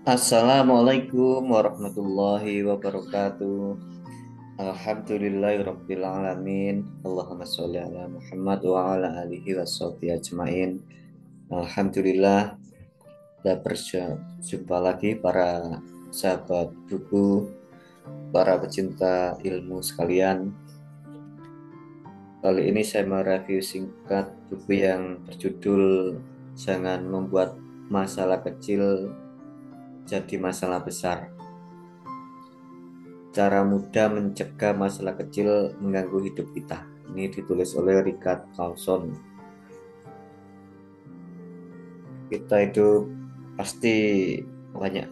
Assalamualaikum warahmatullahi wabarakatuh. Alhamdulillahirabbil alamin. Allahumma sholli ala Muhammad wa ala alihi washabihi ajmain. Alhamdulillah, kita berjumpa lagi para sahabat buku, para pecinta ilmu sekalian. Kali ini saya mereview singkat buku yang berjudul Jangan Membuat Masalah Kecil Jadi Masalah Besar. Cara mudah mencegah masalah kecil mengganggu hidup kita. Ini ditulis oleh Richard Carlson. Kita itu pasti banyak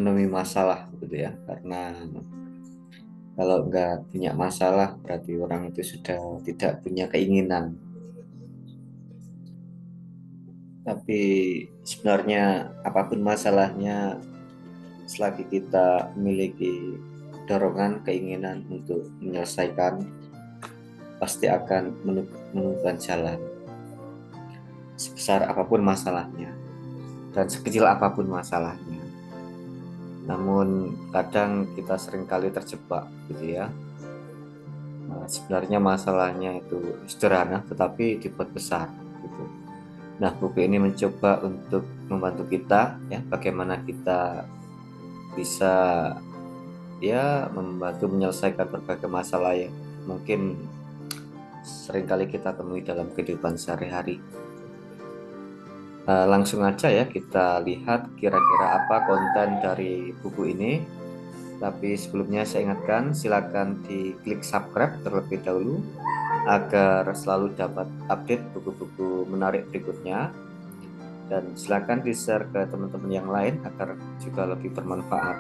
menemui masalah gitu ya. Karena kalau nggak punya masalah berarti orang itu sudah tidak punya keinginan. Tapi sebenarnya apapun masalahnya, selagi kita memiliki dorongan, keinginan untuk menyelesaikan, pasti akan menemukan jalan. Sebesar apapun masalahnya dan sekecil apapun masalahnya. Namun kadang kita seringkali terjebak gitu ya. Sebenarnya masalahnya itu sederhana tetapi dibuat besar gitu. Nah, buku ini mencoba untuk membantu kita ya, bagaimana kita bisa ya membantu menyelesaikan berbagai masalah yang mungkin seringkali kita temui dalam kehidupan sehari-hari. Langsung aja ya kita lihat kira-kira apa konten dari buku ini. Tapi sebelumnya saya ingatkan, silakan diklik subscribe terlebih dahulu agar selalu dapat update buku-buku menarik berikutnya. Dan silakan di-share ke teman-teman yang lain agar juga lebih bermanfaat.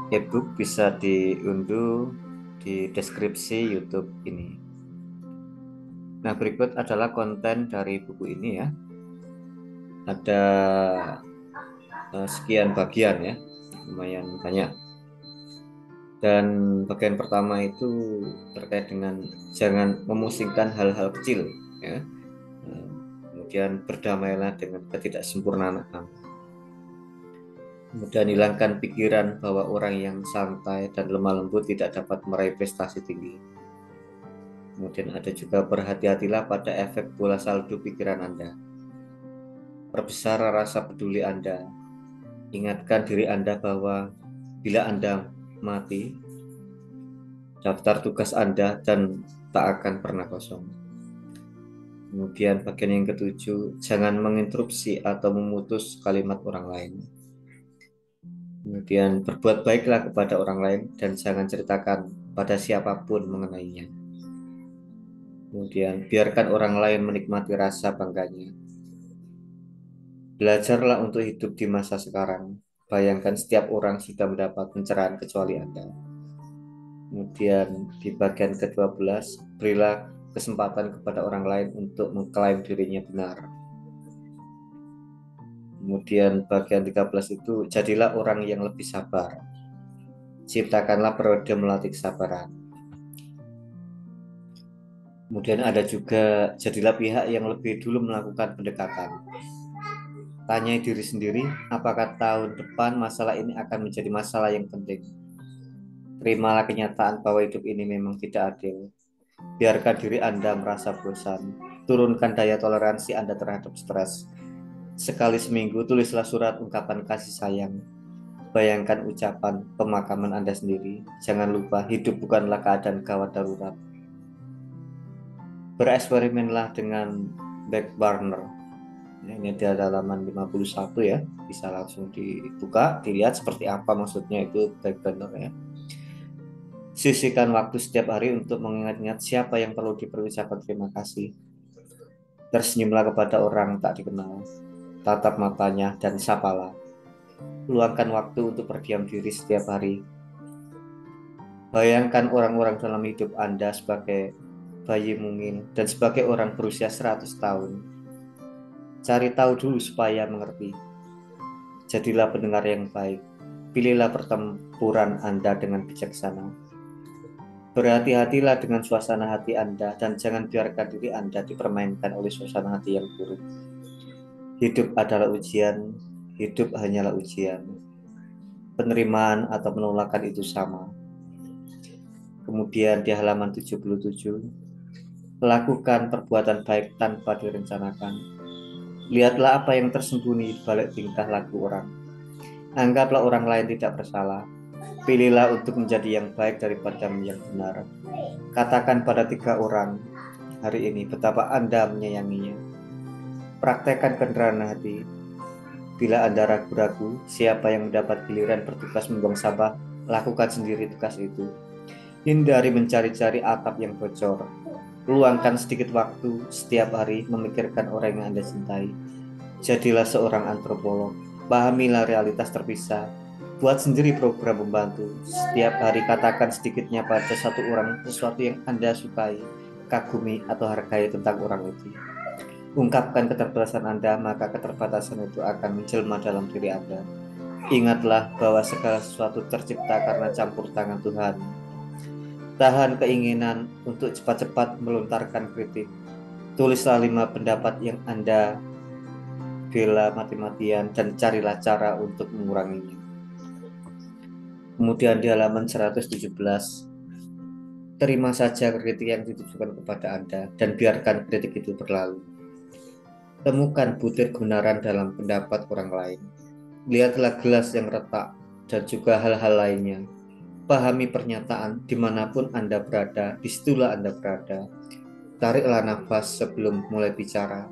E-book bisa diunduh di deskripsi YouTube ini. Nah, berikut adalah konten dari buku ini ya. Ada sekian bagian ya, lumayan banyak. Dan bagian pertama itu terkait dengan jangan memusingkan hal-hal kecil ya. Kemudian berdamailah dengan ketidaksempurnaan. Kemudian hilangkan pikiran bahwa orang yang santai dan lemah lembut tidak dapat meraih prestasi tinggi. Kemudian ada juga berhati-hatilah pada efek bola saldo pikiran Anda. Perbesar rasa peduli Anda. Ingatkan diri Anda bahwa bila Anda mati, daftar tugas Anda dan tak akan pernah kosong. Kemudian bagian yang ketujuh, jangan menginterupsi atau memutus kalimat orang lain. Kemudian berbuat baiklah kepada orang lain dan jangan ceritakan pada siapapun mengenainya. Kemudian biarkan orang lain menikmati rasa bangganya. Belajarlah untuk hidup di masa sekarang. Bayangkan setiap orang sudah mendapat pencerahan kecuali Anda. Kemudian di bagian ke-12, berilah kesempatan kepada orang lain untuk mengklaim dirinya benar. Kemudian bagian 13 itu, jadilah orang yang lebih sabar. Ciptakanlah periode melatih kesabaran. Kemudian ada juga, jadilah pihak yang lebih dulu melakukan pendekatan. Tanyai diri sendiri, apakah tahun depan masalah ini akan menjadi masalah yang penting. Terimalah kenyataan bahwa hidup ini memang tidak adil. Biarkan diri Anda merasa bosan. Turunkan daya toleransi Anda terhadap stres. Sekali seminggu tulislah surat ungkapan kasih sayang. Bayangkan ucapan pemakaman Anda sendiri. Jangan lupa, hidup bukanlah keadaan gawat darurat. Bereksperimenlah dengan back burner. Ini di halaman 51 ya. Bisa langsung dibuka, dilihat seperti apa maksudnya itu back burner ya. Sisihkan waktu setiap hari untuk mengingat-ingat siapa yang perlu diperucapkan terima kasih. Tersenyumlah kepada orang tak dikenal. Tatap matanya dan sapalah. Luangkan waktu untuk berdiam diri setiap hari. Bayangkan orang-orang dalam hidup Anda sebagai bayi mungil dan sebagai orang berusia 100 tahun. Cari tahu dulu supaya mengerti. Jadilah pendengar yang baik. Pilihlah pertempuran Anda dengan bijaksana. Berhati-hatilah dengan suasana hati Anda dan jangan biarkan diri Anda dipermainkan oleh suasana hati yang buruk. Hidup adalah ujian, hidup hanyalah ujian. penerimaan atau penolakan itu sama. Kemudian di halaman 77, lakukan perbuatan baik tanpa direncanakan. Lihatlah apa yang tersembunyi di balik tingkah laku orang. Anggaplah orang lain tidak bersalah. Pilihlah untuk menjadi yang baik daripada yang benar. Katakan pada 3 orang hari ini betapa Anda menyayanginya. Praktekkan kendaraan hati. Bila Anda ragu-ragu siapa yang mendapat giliran bertugas membuang sampah, lakukan sendiri tugas itu. Hindari mencari-cari atap yang bocor. Luangkan sedikit waktu setiap hari memikirkan orang yang Anda cintai. Jadilah seorang antropolog. Pahamilah realitas terpisah. Buat sendiri program membantu. Setiap hari katakan sedikitnya pada 1 orang sesuatu yang Anda sukai, kagumi, atau hargai tentang orang itu. Ungkapkan keterbatasan Anda, maka keterbatasan itu akan menjelma dalam diri Anda. Ingatlah bahwa segala sesuatu tercipta karena campur tangan Tuhan. Tahan keinginan untuk cepat-cepat melontarkan kritik. Tulislah 5 pendapat yang Anda bela mati-matian dan carilah cara untuk menguranginya. Kemudian di halaman 117, terima saja kritik yang ditujukan kepada Anda dan biarkan kritik itu berlalu. Temukan butir kebenaran dalam pendapat orang lain. Lihatlah gelas yang retak dan juga hal-hal lainnya. Pahami pernyataan dimanapun Anda berada, disitulah Anda berada. Tariklah nafas sebelum mulai bicara.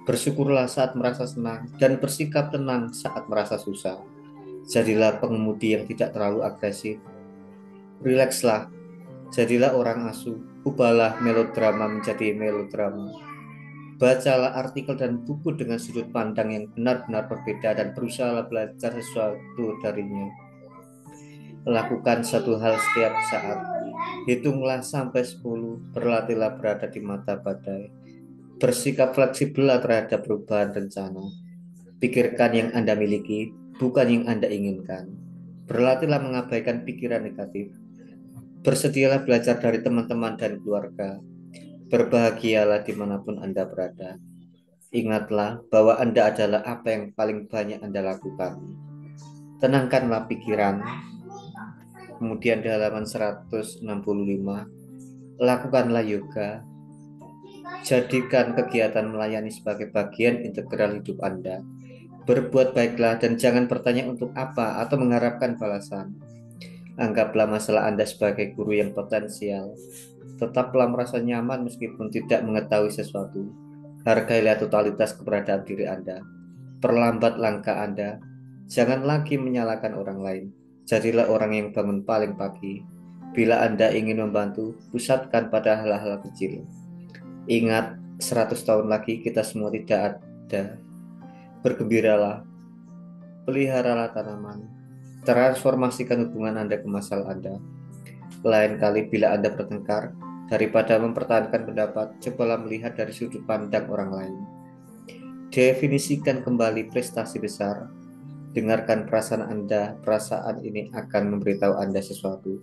Bersyukurlah saat merasa senang dan bersikap tenang saat merasa susah. Jadilah pengemudi yang tidak terlalu agresif. Rilekslah, jadilah orang asuh. Ubahlah melodrama menjadi melodrama. Bacalah artikel dan buku dengan sudut pandang yang benar-benar berbeda dan berusaha belajar sesuatu darinya. Lakukan satu hal setiap saat. Hitunglah sampai 10, berlatihlah berada di mata badai. Bersikap fleksibel terhadap perubahan rencana. Pikirkan yang Anda miliki, bukan yang Anda inginkan. Berlatihlah mengabaikan pikiran negatif. Bersedialah belajar dari teman-teman dan keluarga. Berbahagialah dimanapun Anda berada. Ingatlah bahwa Anda adalah apa yang paling banyak Anda lakukan. Tenangkanlah pikiran. Kemudian di halaman 165, lakukanlah yoga. Jadikan kegiatan melayani sebagai bagian integral hidup Anda. Berbuat baiklah dan jangan bertanya untuk apa atau mengharapkan balasan. Anggaplah masalah Anda sebagai guru yang potensial. Tetaplah merasa nyaman meskipun tidak mengetahui sesuatu. Hargailah totalitas keberadaan diri Anda. Perlambat langkah Anda. Jangan lagi menyalahkan orang lain. Jadilah orang yang bangun paling pagi. Bila Anda ingin membantu, pusatkan pada hal-hal kecil. Ingat, 100 tahun lagi kita semua tidak ada. Bergembiralah, peliharalah tanaman, transformasikan hubungan Anda ke masalah Anda. Lain kali bila Anda bertengkar, daripada mempertahankan pendapat, cobalah melihat dari sudut pandang orang lain. Definisikan kembali prestasi besar. Dengarkan perasaan Anda, perasaan ini akan memberitahu Anda sesuatu.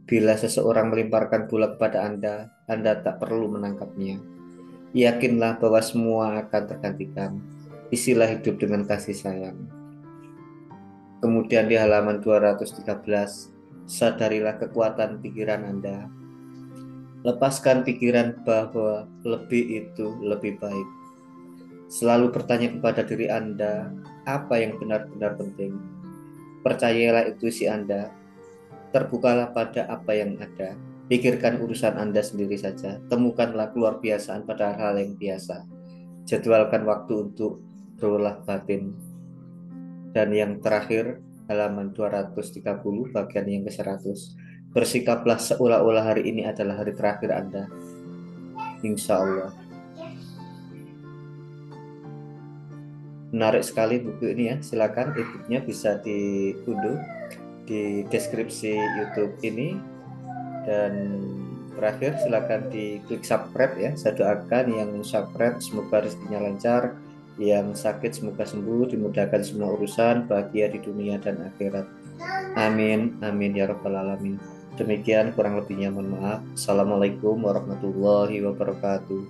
Bila seseorang melemparkan bola kepada Anda tak perlu menangkapnya. Yakinlah bahwa semua akan tergantikan. Isilah hidup dengan kasih sayang. Kemudian di halaman 213, sadarilah kekuatan pikiran Anda. Lepaskan pikiran bahwa lebih itu lebih baik. Selalu bertanya kepada diri Anda, apa yang benar-benar penting. Percayalah intuisi Anda. Terbukalah pada apa yang ada. Pikirkan urusan Anda sendiri saja. Temukanlah keluar biasaan pada hal yang biasa. Jadwalkan waktu untuk berolah batin. Dan yang terakhir, halaman 230 bagian yang ke-100. Bersikaplah seolah-olah hari ini adalah hari terakhir Anda. Insya Allah. Menarik sekali buku ini ya. Silakan e-booknya bisa diunduh di deskripsi YouTube ini. Dan terakhir silakan diklik subscribe ya. Saya doakan yang subscribe semoga rezekinya lancar, yang sakit semoga sembuh, dimudahkan semua urusan, bahagia di dunia dan akhirat. Amin, amin ya rabbal alamin. Demikian kurang lebihnya mohon maaf. Assalamualaikum warahmatullahi wabarakatuh.